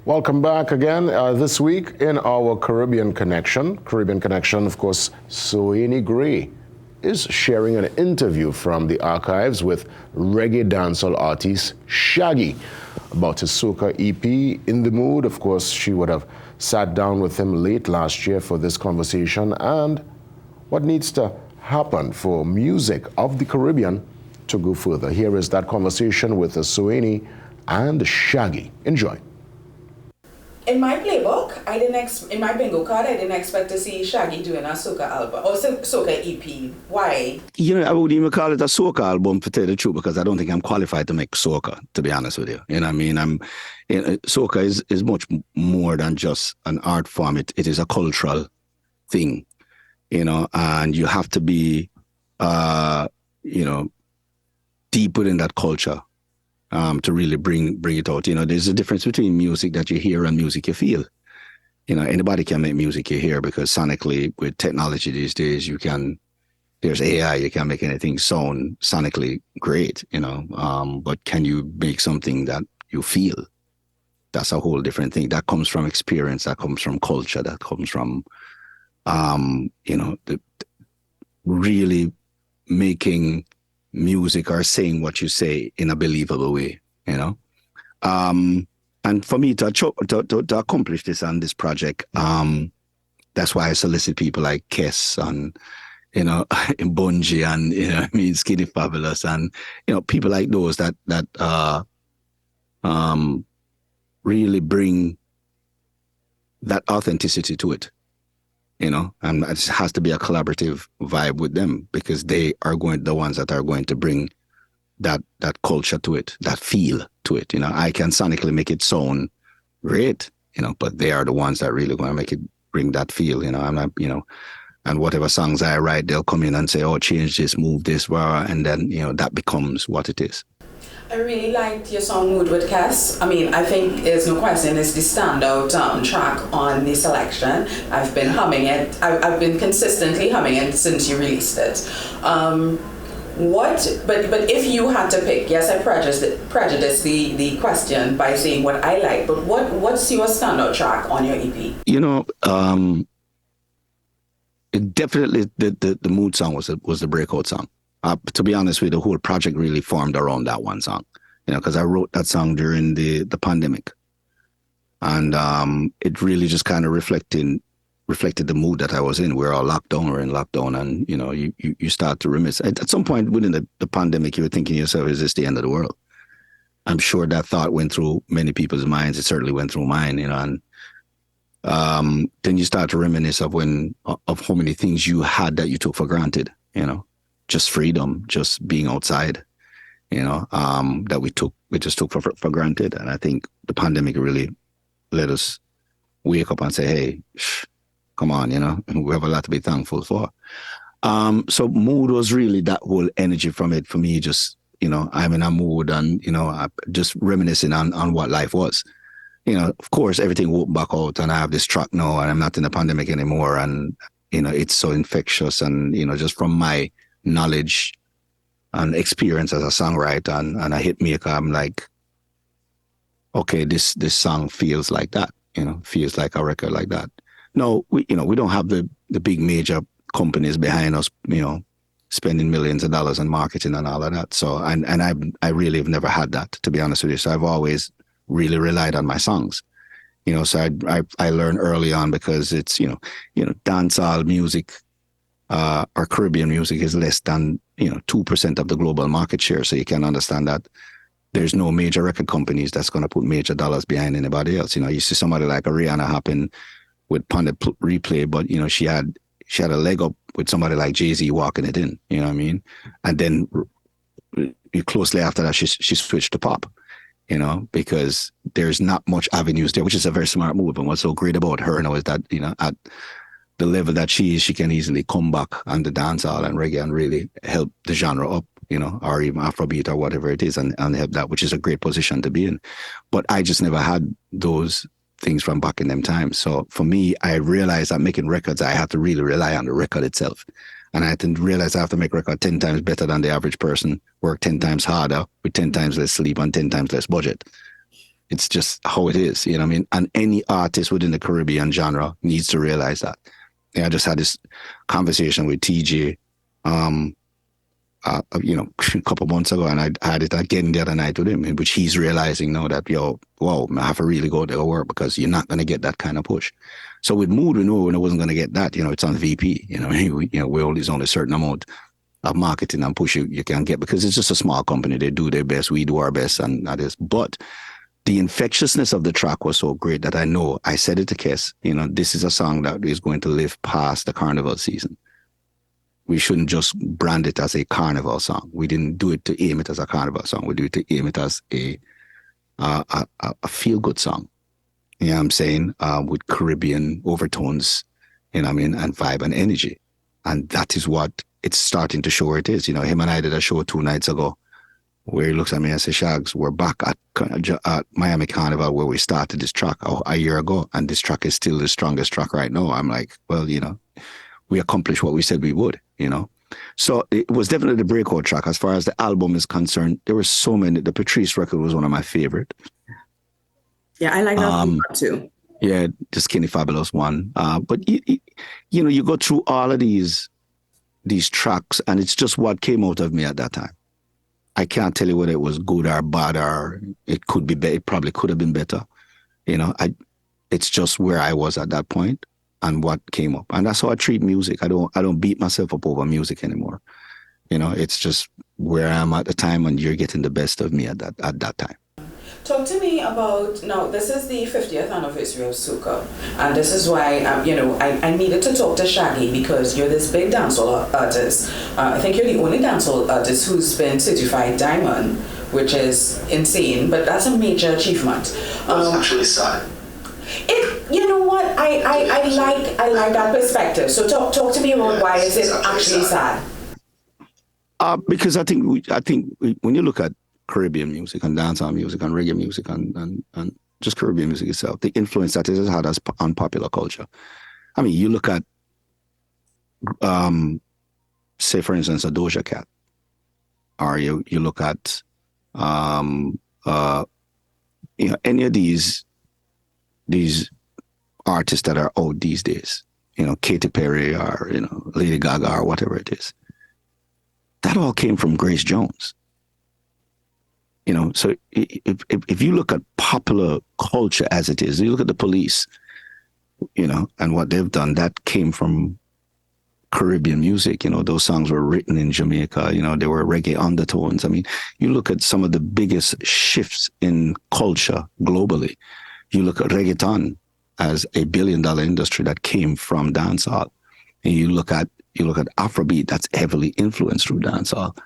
Welcome back again. This week in our Caribbean Connection, of course, Soini Gray is sharing an interview from the archives with reggae dancehall artist Shaggy about his Soca EP, In the Mood. Of course, she would have sat down with him late last year for this conversation and what needs to happen for music of the Caribbean to go further. Here is that conversation with Soini and Shaggy. Enjoy. In my playbook, in my bingo card, I didn't expect to see Shaggy doing a soca album or soca EP. Why? You know, I wouldn't even call it a soca album, to tell the truth, because I don't think I'm qualified to make soca, to be honest with you. You know what I mean? Soca is much more than just an art form. It is a cultural thing, you know, and you have to be, deep within that culture. To really bring it out. You know, there's a difference between music that you hear and music you feel. You know, anybody can make music you hear because sonically, with technology these days, there's AI, you can make anything sound sonically great, you know, but can you make something that you feel? That's a whole different thing. That comes from experience, that comes from culture, that comes from, really making music or saying what you say in a believable way, you know. And for me to accomplish this on this project, that's why I solicit people like Kess and, you know, Bunji and, you know, I mean, Skinny Fabulous and, you know, people like those that really bring that authenticity to it. You know, and it has to be a collaborative vibe with them because they are the ones that are going to bring that culture to it, that feel to it. You know, I can sonically make it sound great, you know, but they are the ones that really going to bring that feel, you know. I'm not, you know, and whatever songs I write, they'll come in and say, oh, change this, move this, and then, you know, that becomes what it is. I really liked your song Mood with Cass. I mean, I think there's no question it's the standout track on the selection. I've been humming it. I've been consistently humming it since you released it. But if you had to pick, yes, I prejudice the question by saying what I like, but what's your standout track on your EP? You know, it definitely the Mood song was the breakout song. To be honest with you, the whole project really formed around that one song, you know, because I wrote that song during the pandemic. And it really just kind of reflected the mood that I was in. We're all locked down, we're in lockdown, and, you know, you start to reminisce. At some point within the pandemic, you were thinking to yourself, is this the end of the world? I'm sure that thought went through many people's minds. It certainly went through mine, you know, and then you start to reminisce of how many things you had that you took for granted, you know. Just freedom, just being outside, you know, that we just took for granted. And I think the pandemic really let us wake up and say, hey, come on, you know, we have a lot to be thankful for. So Mood was really that whole energy from it for me, just, you know, I'm in a mood and, you know, just reminiscing on what life was. You know, of course, everything went back out and I have this track now and I'm not in the pandemic anymore. And, you know, it's so infectious and, you know, just from my knowledge and experience as a songwriter and a hit maker, I'm like, okay, this song feels like that, you know, feels like a record like that. No, we don't have the big major companies behind us, you know, spending millions of dollars on marketing and all of that. So, and I really have never had that, to be honest with you. So I've always really relied on my songs, you know. So I learned early on because it's, you know, dancehall music, or Caribbean music is less than, you know, 2% of the global market share. So you can understand that there's no major record companies that's going to put major dollars behind anybody else. You know, you see somebody like Rihanna happen with Pundit Replay, but, you know, she had a leg up with somebody like Jay-Z walking it in, you know what I mean? And then closely after that, she switched to pop, you know, because there's not much avenues there, which is a very smart move. And what's so great about her now is that, you know, at the level that she is, she can easily come back on the dancehall and reggae and really help the genre up, you know, or even Afrobeat or whatever it is, and help that, which is a great position to be in. But I just never had those things from back in them times. So for me, I realized that making records, I had to really rely on the record itself. And I had to realize I have to make record 10 times better than the average person, work 10 times harder with 10 times less sleep and 10 times less budget. It's just how it is, you know what I mean? And any artist within the Caribbean genre needs to realize that. I just had this conversation with TJ, a couple months ago, and I had it again the other night with him, in which he's realizing now that, I have to really go to work because you're not going to get that kind of push. So with Mood, we knew when I wasn't going to get that, it's on VP, there's only a certain amount of marketing and push you can get because it's just a small company. They do their best. We do our best, and that is, but the infectiousness of the track was so great that I said it to Kes, this is a song that is going to live past the carnival season. We shouldn't just brand it as a carnival song. We didn't do it to aim it as a carnival song. We do it to aim it as a feel-good song. You know what I'm saying? With Caribbean overtones, and vibe and energy. And that is what it's starting to show where it is. Him and I did a show 2 nights ago where he looks at me and says, Shags, we're back at Miami Carnival where we started this track a year ago, and this track is still the strongest track right now. I'm like, well, we accomplished what we said we would, So it was definitely the breakout track. As far as the album is concerned, there were so many. The Patrice record was one of my favorite. Yeah, I like that one too. Yeah, the Skinny Fabulous one. But you go through all of these tracks, and it's just what came out of me at that time. I can't tell you whether it was good or bad, or it could be better. It probably could have been better. It's just where I was at that point and what came up. And that's how I treat music. I don't beat myself up over music anymore. It's just where I am at the time, and you're getting the best of me at that time. Talk to me about, now this is the 50th anniversary of Soca, and this is why, I needed to talk to Shaggy because you're this big dancehall artist. I think you're the only dancehall artist who's been certified diamond, which is insane, but that's a major achievement. That's actually sad. You know what, I like that perspective. So talk to me about why is it actually sad? Because I think when you look at Caribbean music and dancehall music and reggae music and just Caribbean music itself, the influence that it has had on popular culture. I mean, you look at, say, for instance, a Doja Cat, or you look at, any of these artists that are out these days, Katy Perry or, Lady Gaga or whatever it is. That all came from Grace Jones. So if you look at popular culture as it is, you look at the Police, and what they've done, that came from Caribbean music. Those songs were written in Jamaica. There were reggae undertones. I mean, you look at some of the biggest shifts in culture globally. You look at reggaeton as a $1 billion industry that came from dancehall. And you look at Afrobeat, that's heavily influenced through dancehall.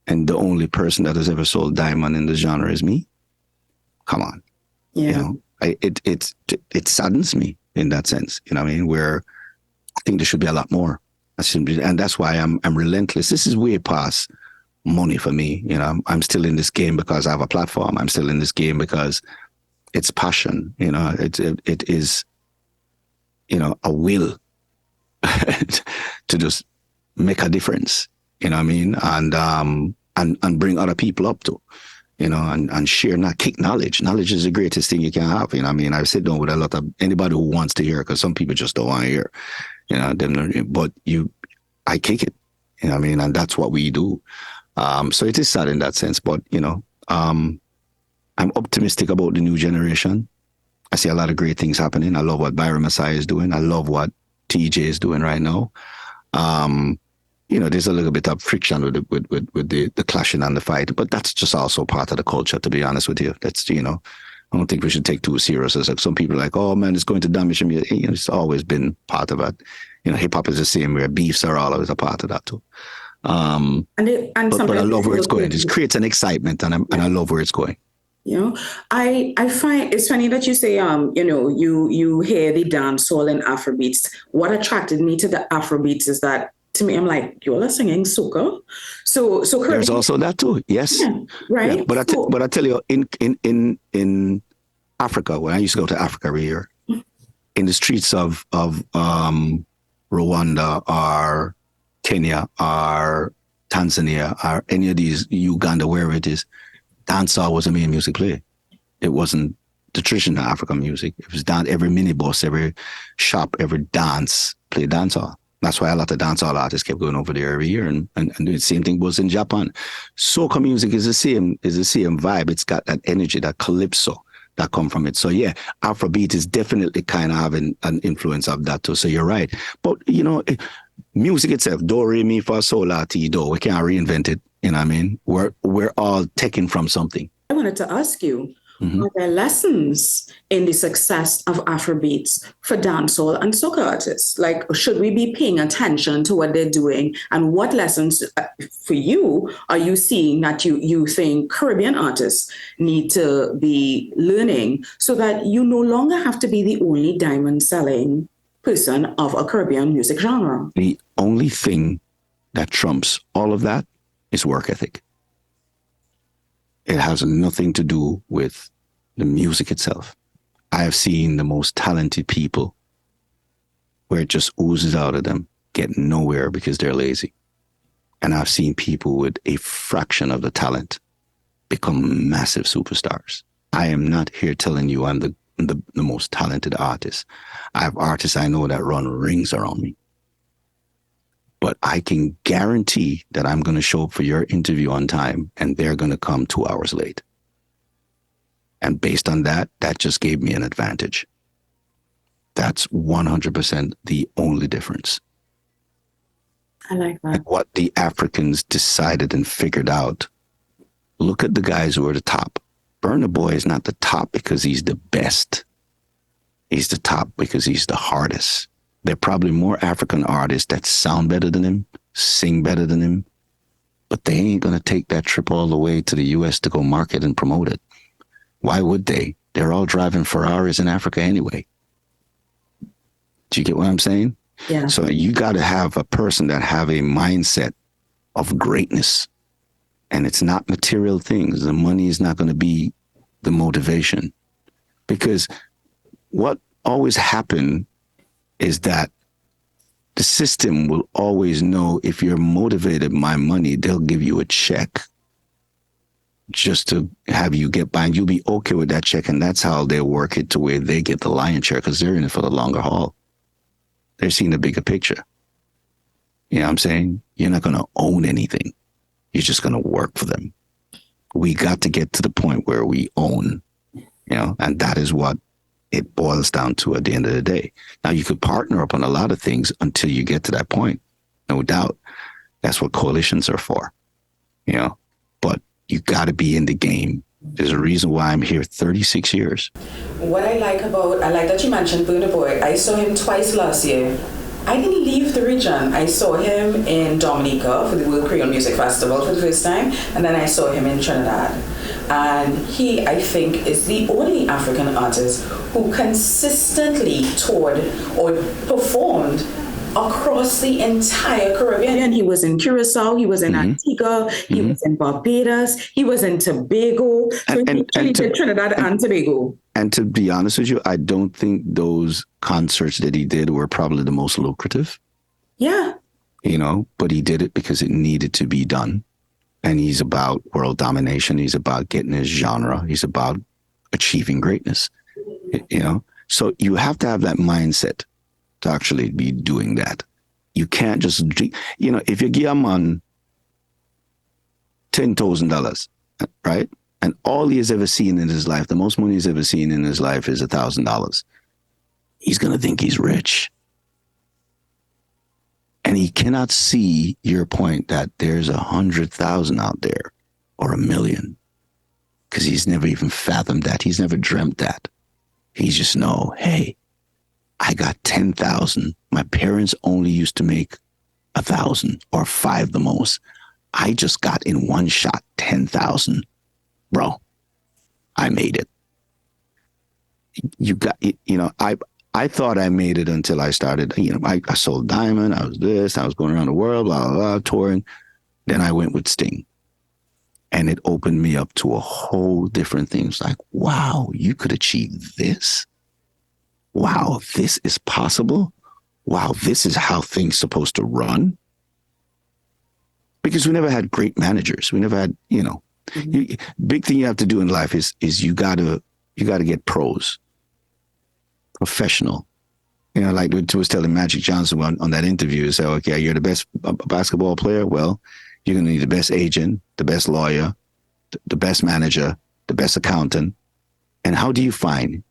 And the only person that has ever sold diamond in the genre is me. Come on. Yeah. It saddens me in that sense, where I think there should be a lot more. And that's why I'm relentless. This is way past money for me. I'm still in this game because I have a platform. I'm still in this game because it's passion. It is, a will to just make a difference. And bring other people up to, and share, not kick knowledge. Knowledge is the greatest thing you can have. I sit down with a lot of anybody who wants to hear, because some people just don't want to hear, but I kick it, and that's what we do. So it is sad in that sense, but, I'm optimistic about the new generation. I see a lot of great things happening. I love what Byron Messiah is doing. I love what TJ is doing right now. There's a little bit of friction with the clashing and the fight, but that's just also part of the culture, to be honest with you. That's, I don't think we should take too serious. As like some people are like, oh man, it's going to damage me. It's always been part of it. Hip hop is the same, where beefs are always a part of that too. But I love where it's going. It creates an excitement, and I love where it's going. I find it's funny that you say, you hear the dancehall and Afrobeats. What attracted me to the Afrobeats is that, to me, I'm like, you're singing soca. So there's also that too. Yes. Yeah, right. Yeah. But I tell you, in Africa, when I used to go to Africa every year, in the streets of Rwanda or Kenya or Tanzania or any of these, Uganda, wherever it is, dancehall was the main music play. It wasn't the traditional African music. It was done every minibus, every shop, every dance, play dancehall. That's why a lot of dancehall artists kept going over there every year, and the same thing was in Japan. Soca music is the same vibe. It's got that energy, that calypso that come from it. So yeah, Afrobeat is definitely kind of having an influence of that too. So you're right. But you know, music itself, do, re, mi, fa, sol, la, ti, do. We can't reinvent it. You know what I mean? We're all taken from something. I wanted to ask you, are there lessons in the success of Afrobeats for dancehall and soca artists? Like, should we be paying attention to what they're doing? And what lessons for you are you seeing that you think Caribbean artists need to be learning so that you no longer have to be the only diamond selling person of a Caribbean music genre? The only thing that trumps all of that is work ethic. It has nothing to do with the music itself. I have seen the most talented people where it just oozes out of them, get nowhere because they're lazy. And I've seen people with a fraction of the talent become massive superstars. I am not here telling you I'm the most talented artist. I have artists I know that run rings around me. But I can guarantee that I'm going to show up for your interview on time and they're going to come 2 hours late. And based on that, that just gave me an advantage. That's 100% the only difference. I like that. And what the Africans decided and figured out, look at the guys who are the top. Burna Boy is not the top because he's the best. He's the top because he's the hardest. There are probably more African artists that sound better than him, sing better than him, but they ain't going to take that trip all the way to the US to go market and promote it. Why would they? They're all driving Ferraris in Africa anyway. Do you get what I'm saying? Yeah. So you got to have a person that have a mindset of greatness, and it's not material things. The money is not going to be the motivation, because what always happened is that the system will always know if you're motivated by money, they'll give you a check just to have you get by, and you'll be okay with that check. And that's how they work it to where they get the lion's share, because they're in it for the longer haul. They're seeing the bigger picture. You know what I'm saying? You're not going to own anything. You're just going to work for them. We got to get to the point where we own, you know, and that is what it boils down to at the end of the day. Now, you could partner up on a lot of things until you get to that point. No doubt. That's what coalitions are for, you know, but you got to be in the game. There's a reason why I'm here 36 years. What I like that you mentioned Burna Boy. I saw him twice last year. I didn't leave the region. I saw him in Dominica for the World Creole Music Festival for the first time, and then I saw him in Trinidad. And he, I think, is the only African artist who consistently toured or performed across the entire Caribbean. And he was in Curacao, he was in Antigua, he was in Barbados, he was in Tobago. So he actually did Trinidad and Tobago. And to be honest with you, I don't think those concerts that he did were probably the most lucrative. Yeah. You know, but he did it because it needed to be done. And he's about world domination. He's about getting his genre. He's about achieving greatness, you know? So you have to have that mindset to actually be doing that. You can't just, you know, if you give a man $10,000, right? And all he has ever seen in his life, the most money he's ever seen in his life is $1,000. He's going to think he's rich. And he cannot see your point that there's 100,000 out there or 1 million, because he's never even fathomed that. He's never dreamt that. He just know, hey, I got 10,000. My parents only used to make 1,000 or 5 the most. I just got in one shot 10,000. Bro, I made it. You got, you know, I thought I made it until I started, you know, I sold Diamond, I was this, I was going around the world, blah, blah, blah, touring. Then I went with Sting. And it opened me up to a whole different thing. It's like, wow, you could achieve this? Wow, this is possible? Wow, this is how things supposed to run? Because we never had great managers. We never had, you know, big thing you have to do in life is you got to You got to get pros, professional. You know, like we was telling Magic Johnson on that interview, say, okay, you're the best basketball player. Well, you're going to need the best agent, the best lawyer, the best manager, the best accountant. And how do you find?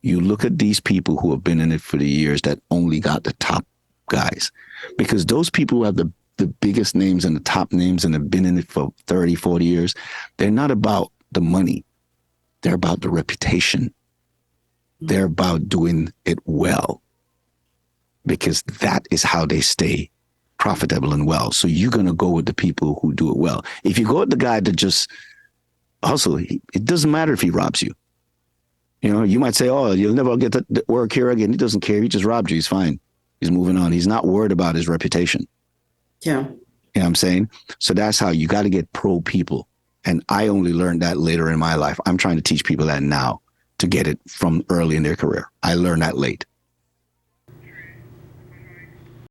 You look at these people who have been in it for the years that only got the top guys, because those people who have the biggest names and the top names and have been in it for 30, 40 years, they're not about the money. They're about the reputation. They're about doing it well, because that is how they stay profitable and well. So you're going to go with the people who do it well. If you go with the guy that just hustle, it doesn't matter if he robs you. You know, you might say, oh, you'll never get to work here again. He doesn't care. He just robbed you. He's fine. He's moving on. He's not worried about his reputation. Yeah. You know what I'm saying? So that's how you got to get pro people. And I only learned that later in my life. I'm trying to teach people that now to get it from early in their career. I learned that late.